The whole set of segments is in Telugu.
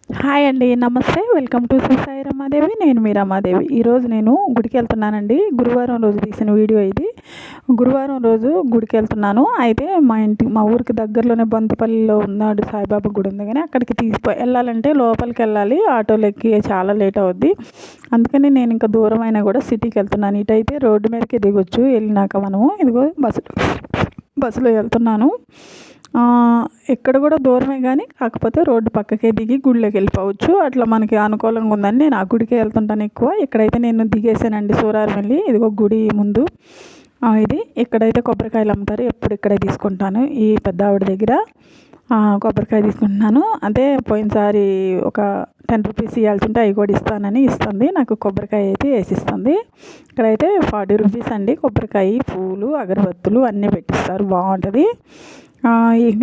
హాయ్ అండి. నమస్తే. Welcome to Sri Sai Ramadevi. నేను మీ రమాదేవి. ఈరోజు నేను గుడికి వెళ్తున్నానండి. గురువారం రోజు తీసిన వీడియో ఇది. గురువారం రోజు గుడికి వెళ్తున్నాను. అయితే మా ఊరికి దగ్గరలోనే బంతుపల్లిలో ఉన్నాడు సాయిబాబా గుడి ఉంది, కానీ అక్కడికి వెళ్ళాలంటే లోపలికి వెళ్ళాలి. ఆటోలు ఎక్కి చాలా లేట్ అవుద్ది. అందుకని నేను ఇంకా దూరం అయినా కూడా సిటీకి వెళ్తున్నాను. ఇటైతే రోడ్డు మీదకి దిగొచ్చు వెళ్ళినాక మనము. ఇదిగో బస్సులో వెళ్తున్నాను. ఇక్కడ కూడా దూరమే, కానీ కాకపోతే రోడ్డు పక్కకే దిగి గుడిలోకి వెళ్ళిపోవచ్చు. అట్లా మనకి అనుకూలంగా ఉందని నేను ఆ గుడికే వెళ్తుంటాను ఎక్కువ. ఇక్కడైతే నేను దిగేసానండి సూరారం వెళ్ళి. ఇదిగో గుడి ముందు ఇది. ఇక్కడైతే కొబ్బరికాయలు అమ్ముతారు. ఎప్పుడు ఇక్కడే తీసుకుంటాను. ఈ పెద్ద ఆవిడ దగ్గర కొబ్బరికాయ తీసుకుంటున్నాను. అదే పోయినసారి ఒక 10 రూపీస్ ఇవ్వాల్సింటే అవి కూడా ఇస్తానని ఇస్తుంది. నాకు కొబ్బరికాయ అయితే వేసిస్తుంది. ఇక్కడైతే 40 రూపీస్ అండి. కొబ్బరికాయ, పూలు, అగరబత్తులు అన్నీ పెట్టిస్తారు. బాగుంటుంది.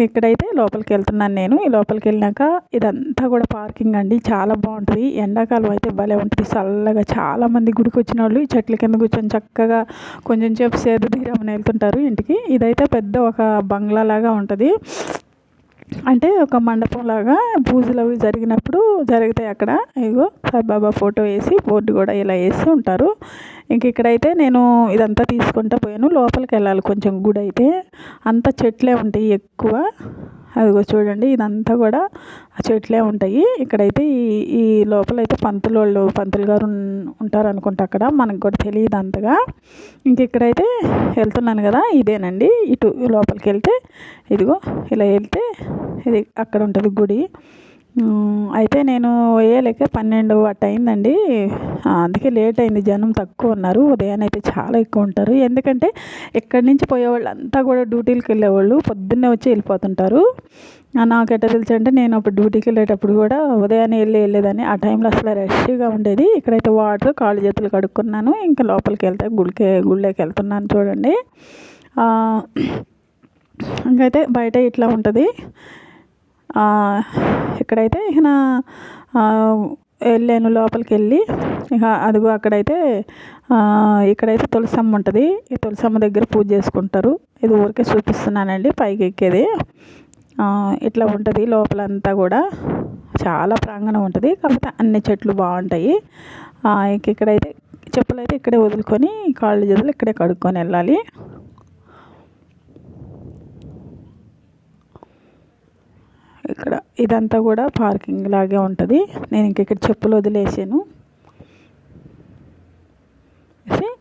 ఇక్కడైతే లోపలికి వెళ్తున్నాను నేను. ఈ లోపలికి వెళ్ళినాక ఇదంతా కూడా పార్కింగ్ అండి. చాలా బాగుంటుంది. ఎండాకాలం అయితే భలే ఉంటుంది. చల్లగా చాలామంది గుడికి వచ్చిన వాళ్ళు ఈ చెట్ల కింద కూర్చొని చక్కగా కొంచెం సేపు సేద తీరమని వెళ్తుంటారు ఇంటికి. ఇదైతే పెద్ద ఒక బంగ్లా లాగా ఉంటుంది. అంటే ఒక మండపం లాగా పూజలు అవి జరిగినప్పుడు జరుగుతాయి అక్కడ. ఇగో సాయిబాబా ఫోటో వేసి బోర్డు కూడా ఇలా వేసి ఉంటారు. ఇంక ఇక్కడైతే నేను ఇదంతా తీసుకుంటూ పోయాను. లోపలికి వెళ్ళాలి కొంచెం. గుడి అయితే అంతా చెట్లే ఉంటాయి ఎక్కువ. అదిగో చూడండి, ఇదంతా కూడా ఆ చెట్లే ఉంటాయి. ఇక్కడైతే ఈ లోపలైతే పంతులు గారు ఉంటారు అనుకుంటా. అక్కడ మనకు కూడా తెలియదు అంతగా. ఇంక ఇక్కడైతే వెళ్తున్నాను కదా, ఇదేనండి. ఇటు లోపలికి వెళ్తే ఇదిగో ఇలా వెళ్తే ఇది అక్కడ ఉంటుంది గుడి. అయితే నేను వేయలేక 12 అట్ట అయిందండి. అందుకే లేట్ అయింది. జనం తక్కువ ఉన్నారు. ఉదయాన్నే అయితే చాలా ఎక్కువ ఉంటారు. ఎందుకంటే ఇక్కడి నుంచి పోయేవాళ్ళు అంతా కూడా డ్యూటీలకు వెళ్ళేవాళ్ళు పొద్దున్నే వచ్చి వెళ్ళిపోతుంటారు. నాకు ఎట్లా తెలుసు అంటే, నేను అప్పుడు డ్యూటీకి వెళ్ళేటప్పుడు కూడా ఉదయాన్నే వెళ్ళేదాన్ని. ఆ టైంలో అసలు రష్గా ఉండేది. ఇక్కడైతే వాటర్ కాళ్ళు చేతులు కడుక్కున్నాను. ఇంకా లోపలికి వెళ్తే గుళ్ళోకి వెళ్తున్నాను. చూడండి, ఇంకైతే బయట ఇట్లా ఉంటుంది. ఇక్కడైతే ఇక వెళ్ళాను లోపలికి వెళ్ళి. ఇక అదిగో అక్కడైతే ఇక్కడైతే తులసమ్మ ఉంటుంది. ఈ తులసమ్మ దగ్గర పూజ చేసుకుంటారు. ఇది ఊరికే చూపిస్తున్నానండి. పైకి ఎక్కేది ఇట్లా ఉంటుంది. లోపలంతా కూడా చాలా ప్రాంగణం ఉంటుంది. కాకపోతే అన్ని చెట్లు బాగుంటాయి. ఇక్కడైతే చెప్పులు అయితే ఇక్కడే వదులుకొని కాళ్ళు చేతులు ఇక్కడే కడుక్కొని వెళ్ళాలి. ఇక్కడ ఇదంతా కూడా పార్కింగ్ లాగే ఉంటుంది. నేను ఇక్కడ చెప్పులు వదిలేసాను.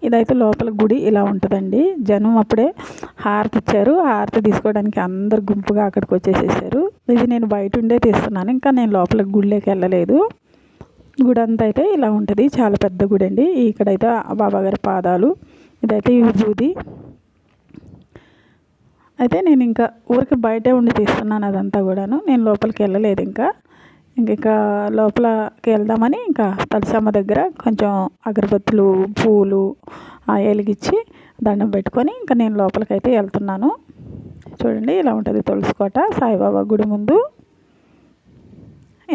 ఇదైతే లోపల గుడి ఇలా ఉంటుందండి. జనం అప్పుడే హారతి ఇచ్చారు. హారతి తీసుకోవడానికి అందరు గుంపుగా అక్కడికి వచ్చేసేసారు. ఇది నేను బయట ఉండే తీస్తున్నాను. ఇంకా నేను లోపల గుడిలోకి వెళ్ళలేదు. గుడి అంతా అయితే ఇలా ఉంటుంది. చాలా పెద్ద గుడి అండి. ఇక్కడైతే బాబాగారి పాదాలు, ఇదైతే విభూది. అయితే నేను ఇంకా ఊరికి బయటే ఉండి తీస్తున్నాను అదంతా కూడాను. నేను లోపలికి వెళ్ళలేదు. ఇంకా లోపలికి వెళ్దామని ఇంకా తులసమ్మ దగ్గర కొంచెం అగరబత్తులు, పూలు వెలిగించి దండం పెట్టుకొని ఇంకా నేను లోపలికి అయితే వెళ్తున్నాను. చూడండి, ఇలా ఉంటుంది తులసికోట సాయిబాబా గుడి ముందు.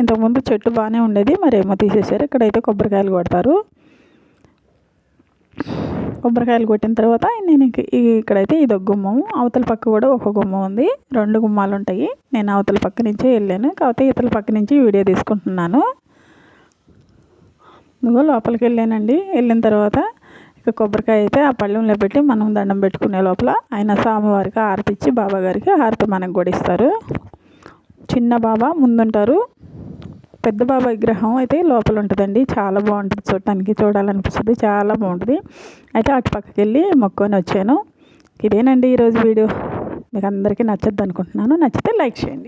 ఇంతకుముందు చెట్టు బాగానే ఉండేది, మరేమో తీసేశారు. ఇక్కడైతే కొబ్బరికాయలు కొడతారు. కొబ్బరికాయలు కొట్టిన తర్వాత నేను ఇక్కడైతే ఇదొక గుమ్మం, అవతల పక్క కూడా ఒక గుమ్మం ఉంది. 2 గుమ్మాలు ఉంటాయి. నేను అవతల పక్క నుంచే వెళ్ళాను, కాకపోతే ఇతల పక్క నుంచి వీడియో తీసుకుంటున్నాను. ఇదిగో లోపలికి వెళ్ళానండి. వెళ్ళిన తర్వాత ఇక కొబ్బరికాయ అయితే ఆ పళ్ళెంలో పెట్టి మనం దండం పెట్టుకునే లోపల ఆయన స్వామివారికి హారతి ఇచ్చి బాబా గారికి హారతి మనకు కూడా ఇస్తారు. చిన్న బాబా ముందుంటారు. పెద్ద బాబా విగ్రహం అయితే లోపల ఉంటుందండి. చాలా బాగుంటుంది. చూడాలనిపిస్తుంది. చాలా బాగుంటుంది. అయితే అటు పక్కకి వెళ్ళి మొక్కుకొని వచ్చాను. ఇదేనండి ఈరోజు వీడియో. మీకు అందరికీ నచ్చద్దు అనుకుంటున్నాను. నచ్చితే లైక్ చేయండి.